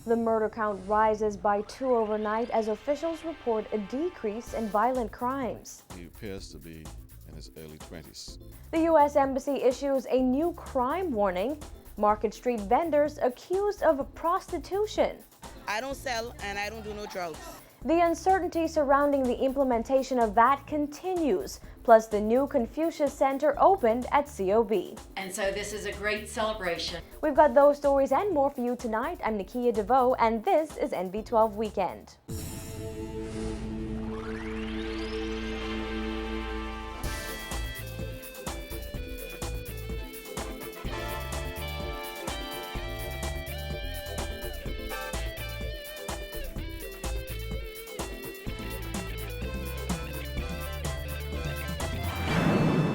The murder count rises by 2 overnight as officials report a decrease in violent crimes. He appears to be in his early 20s. The U.S. Embassy issues a new crime warning. Market Street vendors accused of prostitution. I don't sell and I don't do no drugs. The uncertainty surrounding the implementation of that continues. Plus, the new Confucius Center opened at COB. And so this is a great celebration. We've got those stories and more for you tonight. I'm Nakia DeVoe, and this is NB12 Weekend.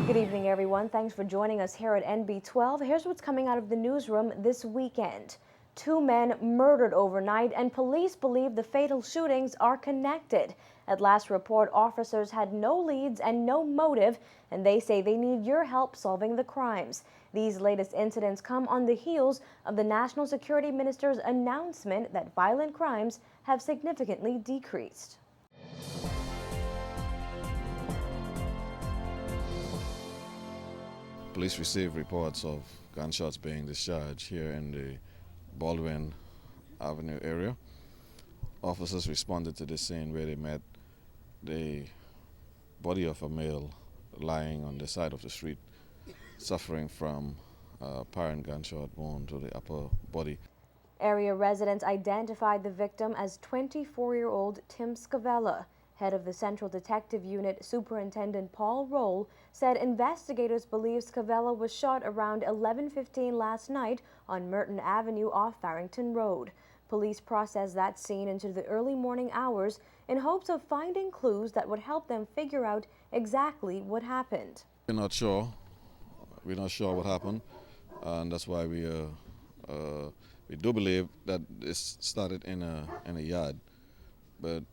Good evening, everyone. Thanks for joining us here at NB12. Here's what's coming out of the newsroom this weekend. 2 men murdered overnight, and police believe the fatal shootings are connected. At last report, officers had no leads and no motive, and they say they need your help solving the crimes. These latest incidents come on the heels of the National Security Minister's announcement that violent crimes have significantly decreased. Police received reports of gunshots being discharged here in the Baldwin Avenue area. Officers responded to the scene where they met the body of a male lying on the side of the street, suffering from a apparent gunshot wound to the upper body. Area residents identified the victim as 24-year-old Tim Scavella. Head of the Central Detective Unit, Superintendent Paul Roll, said investigators believe Scavella was shot around 11:15 last night on Merton Avenue off Farrington Road. Police processed that scene into the early morning hours in hopes of finding clues that would help them figure out exactly what happened. We're not sure. We're not sure what happened, and that's why we do believe that this started in a yard, but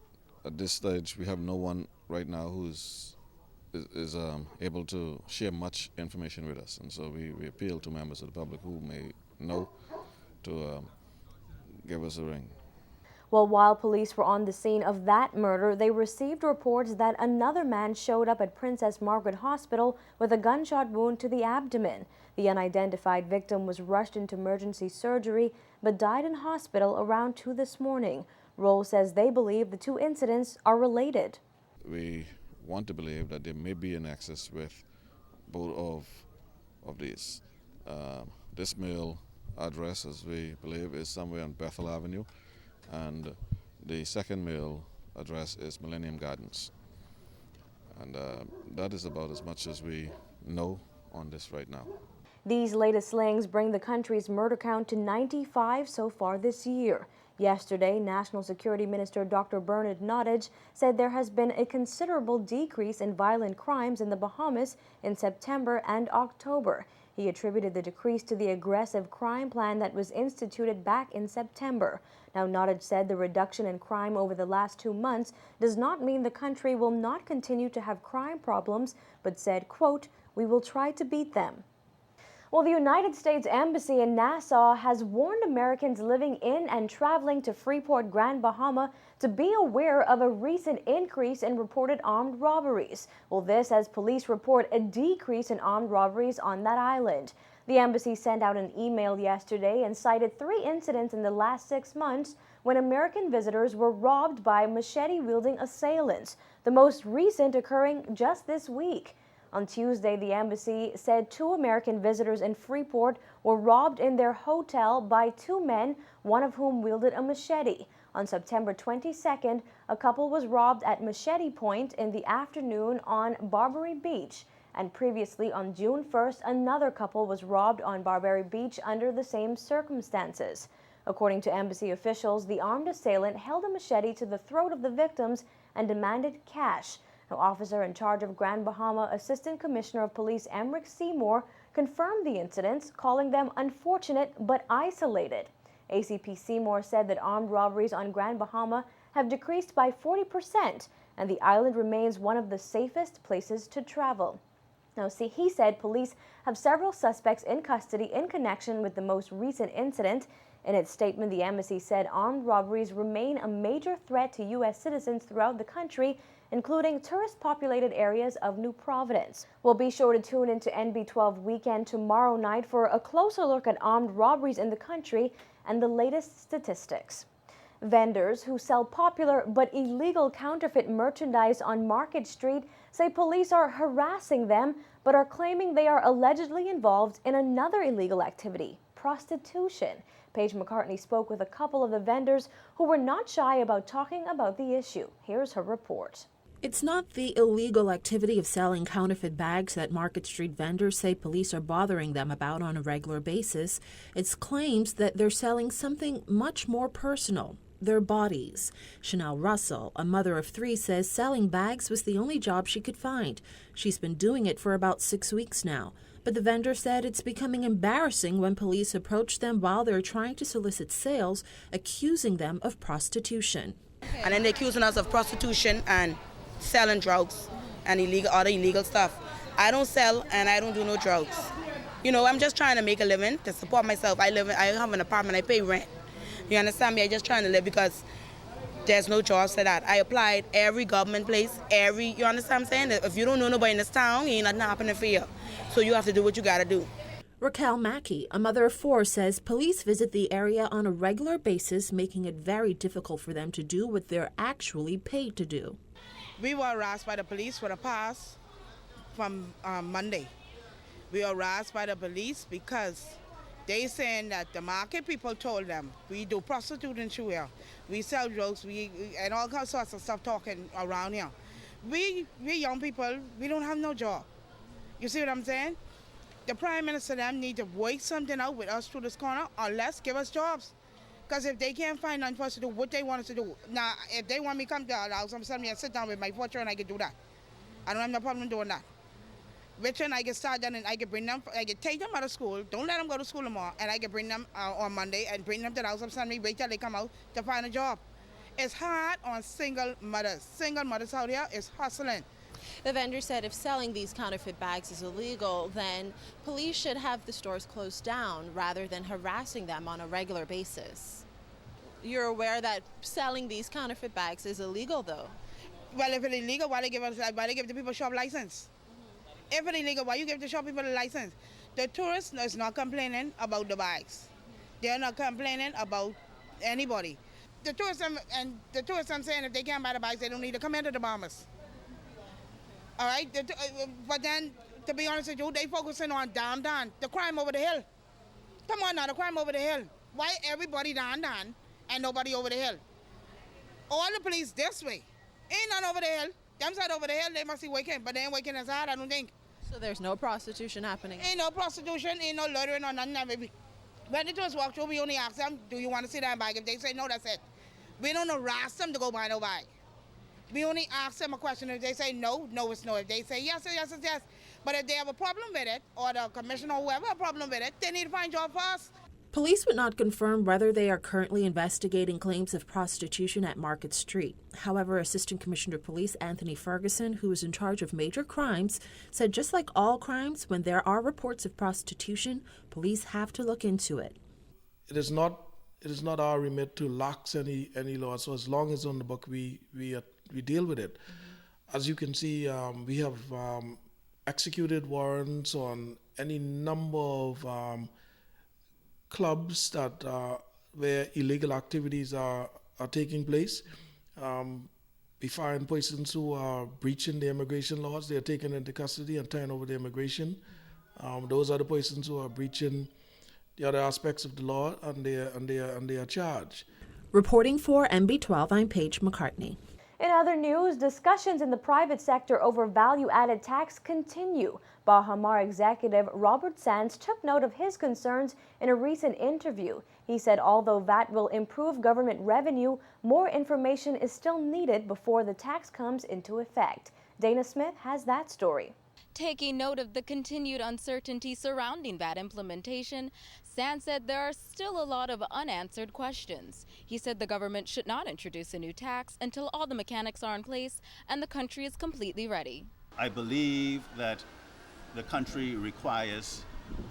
at this stage, we have no one right now who is able to share much information with us, and so we appeal to members of the public who may know to give us a ring. Well, while police were on the scene of that murder, they received reports that another man showed up at Princess Margaret Hospital with a gunshot wound to the abdomen. The unidentified victim was rushed into emergency surgery but died in hospital around 2 this morning. Roll says they believe the 2 incidents are related. We want to believe that there may be a nexus with both of these. This male address, as we believe, is somewhere on Bethel Avenue, and the second male address is Millennium Gardens. And that is about as much as we know on this right now. These latest slayings bring the country's murder count to 95 so far this year. Yesterday, National Security Minister Dr. Bernard Nottage said there has been a considerable decrease in violent crimes in the Bahamas in September and October. He attributed the decrease to the aggressive crime plan that was instituted back in September. Now, Nottage said the reduction in crime over the last 2 months does not mean the country will not continue to have crime problems, but said, quote, "We will try to beat them." Well, the United States Embassy in Nassau has warned Americans living in and traveling to Freeport, Grand Bahama to be aware of a recent increase in reported armed robberies. Well, this as police report a decrease in armed robberies on that island. The embassy sent out an email yesterday and cited 3 incidents in the last 6 months when American visitors were robbed by machete-wielding assailants, the most recent occurring just this week. On Tuesday, the embassy said 2 American visitors in Freeport were robbed in their hotel by 2 men, one of whom wielded a machete. On September 22nd, a couple was robbed at Machete Point in the afternoon on Barbary Beach. And previously on June 1st, another couple was robbed on Barbary Beach under the same circumstances. According to embassy officials, the armed assailant held a machete to the throat of the victims and demanded cash. An officer in charge of Grand Bahama, Assistant Commissioner of Police Emric Seymour, confirmed the incidents, calling them unfortunate but isolated. ACP Seymour said that armed robberies on Grand Bahama have decreased by 40%, and the island remains one of the safest places to travel. Now, he said police have several suspects in custody in connection with the most recent incident. In its statement, the embassy said armed robberies remain a major threat to U.S. citizens throughout the country, including tourist-populated areas of New Providence. We'll be sure to tune into NB12 Weekend tomorrow night for a closer look at armed robberies in the country and the latest statistics. Vendors who sell popular but illegal counterfeit merchandise on Market Street say police are harassing them but are claiming they are allegedly involved in another illegal activity, prostitution. Paige McCartney spoke with a couple of the vendors who were not shy about talking about the issue. Here's her report. It's not the illegal activity of selling counterfeit bags that Market Street vendors say police are bothering them about on a regular basis. It's claims that they're selling something much more personal, their bodies. Chanel Russell, a mother of 3, says selling bags was the only job she could find. She's been doing it for about 6 weeks now. But the vendor said it's becoming embarrassing when police approach them while they're trying to solicit sales, accusing them of prostitution. And then they're accusing us of prostitution and selling drugs and other illegal stuff. I don't sell and I don't do no drugs. You know, I'm just trying to make a living to support myself. I have an apartment, I pay rent. You understand me? I'm just trying to live because there's no jobs for that. I applied every government place, you understand what I'm saying? If you don't know nobody in this town, ain't nothing happening for you. So you have to do what you gotta do. Raquel Mackey, a mother of 4, says police visit the area on a regular basis, making it very difficult for them to do what they're actually paid to do. We were harassed by the police for the past from Monday. We were harassed by the police because they saying that the market people told them we do prostituting through here, we sell drugs, and all sorts of stuff talking around here. We young people, we don't have no job. You see what I'm saying? The Prime Minister them need to work something out with us through this corner, or less give us jobs. Because if they can't find nothing for us to do, what they want us to do. Now, if they want me to come to our house, I'm telling me I sit down with my 4 children, I can do that. I don't have no problem doing that. Richard, I can start them and I can bring them, I can take them out of school, don't let them go to school tomorrow, and I can bring them on Monday and bring them to the house. I'm telling me, wait till they come out to find a job. It's hard on single mothers. Single mothers out here is hustling. The vendor said if selling these counterfeit bags is illegal, then police should have the stores closed down rather than harassing them on a regular basis. You're aware that selling these counterfeit bags is illegal, though? Well, if it's illegal, why they give the people shop license? If it's illegal, why you give the shop people a license? The tourist is not complaining about the bags. They're not complaining about anybody. The tourists I'm saying if they can't buy the bags, they don't need to come into the Bahamas. All right, but then, to be honest with you, they focusing on down, the crime over the hill. Come on now, the crime over the hill. Why everybody down, and nobody over the hill? All the police this way. Ain't none over the hill. Them side over the hill, they must be working, but they ain't working as hard, I don't think. So there's no prostitution happening? Ain't no prostitution, ain't no loitering or nothing. When the tourists walk through, we only ask them, do you want to see that bag? If they say no, that's it. We don't harass them to go buy no bag. We only ask them a question. If they say no, no it's no. If they say yes, yes, it's yes. But if they have a problem with it, or the commissioner or whoever have a problem with it, they need to find job first. Police would not confirm whether they are currently investigating claims of prostitution at Market Street. However, Assistant Commissioner of Police Anthony Ferguson, who is in charge of major crimes, said just like all crimes, when there are reports of prostitution, police have to look into it. It is not our remit to lax any law. So as long as on the book, we deal with it. Mm-hmm. As you can see, we have executed warrants on any number of clubs that where illegal activities are taking place. We find persons who are breaching the immigration laws. They are taken into custody and turned over to immigration. Those are the persons who are breaching the other aspects of the law, and they are charged. Reporting for NB12, I'm Paige McCartney. In other news, discussions in the private sector over value-added tax continue. Bahama executive Robert Sands took note of his concerns in a recent interview. He said although VAT will improve government revenue, more information is still needed before the tax comes into effect. Dana Smith has that story. Taking note of the continued uncertainty surrounding that implementation, Sands said there are still a lot of unanswered questions. He said the government should not introduce a new tax until all the mechanics are in place and the country is completely ready. I believe that the country requires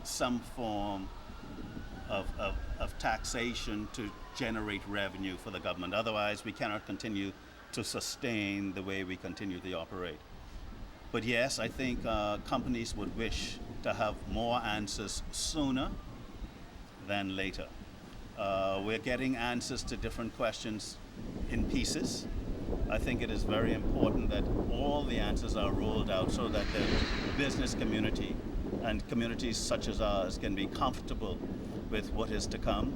some form of taxation to generate revenue for the government. Otherwise, we cannot continue to sustain the way we continue to operate. But yes, I think companies would wish to have more answers sooner than later. We're getting answers to different questions in pieces. I think it is very important that all the answers are rolled out so that the business community and communities such as ours can be comfortable with what is to come,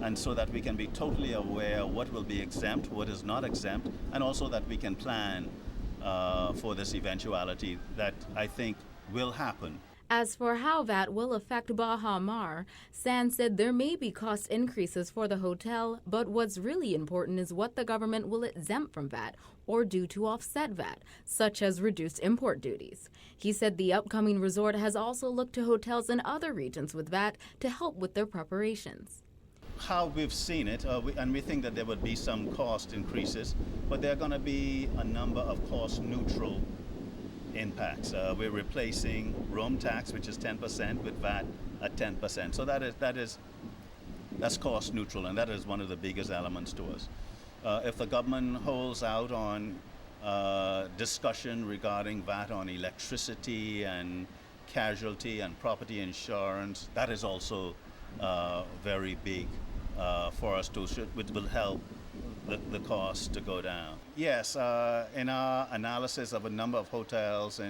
and so that we can be totally aware what will be exempt, what is not exempt, and also that we can plan for this eventuality that I think will happen. As for how VAT will affect Bahama, Sands said there may be cost increases for the hotel, but what's really important is what the government will exempt from VAT or do to offset VAT, such as reduced import duties. He said the upcoming resort has also looked to hotels in other regions with VAT to help with their preparations. How we've seen it, and we think that there would be some cost increases, but there are going to be a number of cost-neutral impacts. We're replacing room tax, which is 10%, with VAT at 10%. So that's cost neutral, and that is one of the biggest elements to us. If the government holds out on discussion regarding VAT on electricity and casualty and property insurance, that is also very big for us to, which will help the cost to go down. Yes, in our analysis of a number of hotels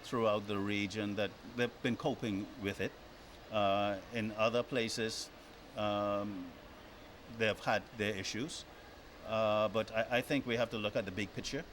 throughout the region, that they've been coping with it. In other places, they've had their issues. But I think we have to look at the big picture.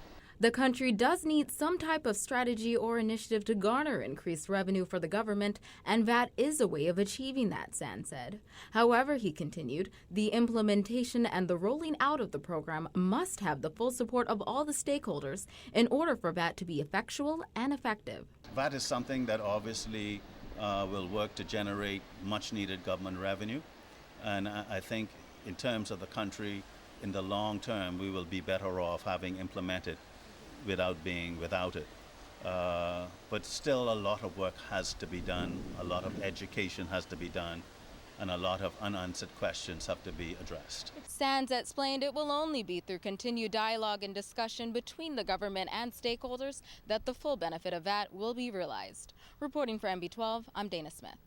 The country does need some type of strategy or initiative to garner increased revenue for the government, and VAT is a way of achieving that, Sands said. However, he continued, the implementation and the rolling out of the program must have the full support of all the stakeholders in order for VAT to be effectual and effective. VAT is something that obviously will work to generate much-needed government revenue, and I think in terms of the country, in the long term, we will be better off having implemented without it. But still a lot of work has to be done, a lot of education has to be done, and a lot of unanswered questions have to be addressed. Sands explained it will only be through continued dialogue and discussion between the government and stakeholders that the full benefit of VAT will be realized. Reporting for NB12, I'm Dana Smith.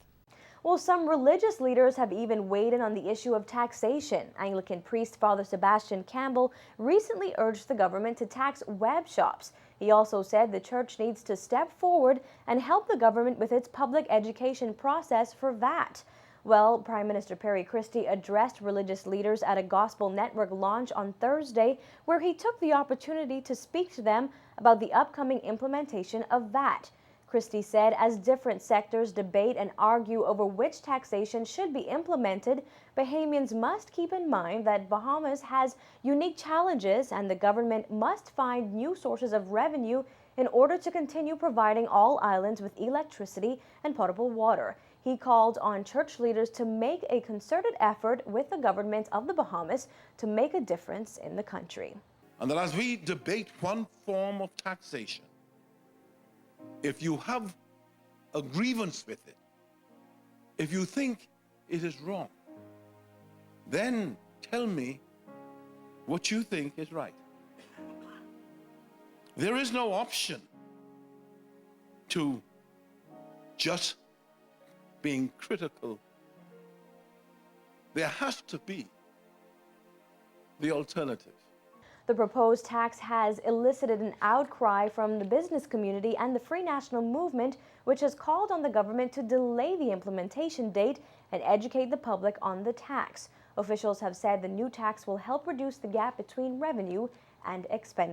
Well, some religious leaders have even weighed in on the issue of taxation. Anglican priest Father Sebastian Campbell recently urged the government to tax web shops. He also said the church needs to step forward and help the government with its public education process for VAT. Well, Prime Minister Perry Christie addressed religious leaders at a Gospel Network launch on Thursday, where he took the opportunity to speak to them about the upcoming implementation of VAT. Christie said as different sectors debate and argue over which taxation should be implemented, Bahamians must keep in mind that Bahamas has unique challenges and the government must find new sources of revenue in order to continue providing all islands with electricity and potable water. He called on church leaders to make a concerted effort with the government of the Bahamas to make a difference in the country. And that as we debate one form of taxation, if you have a grievance with it, if you think it is wrong, then tell me what you think is right. There is no option to just being critical. There has to be the alternative. The proposed tax has elicited an outcry from the business community and the Free National Movement, which has called on the government to delay the implementation date and educate the public on the tax. Officials have said the new tax will help reduce the gap between revenue and expenditure.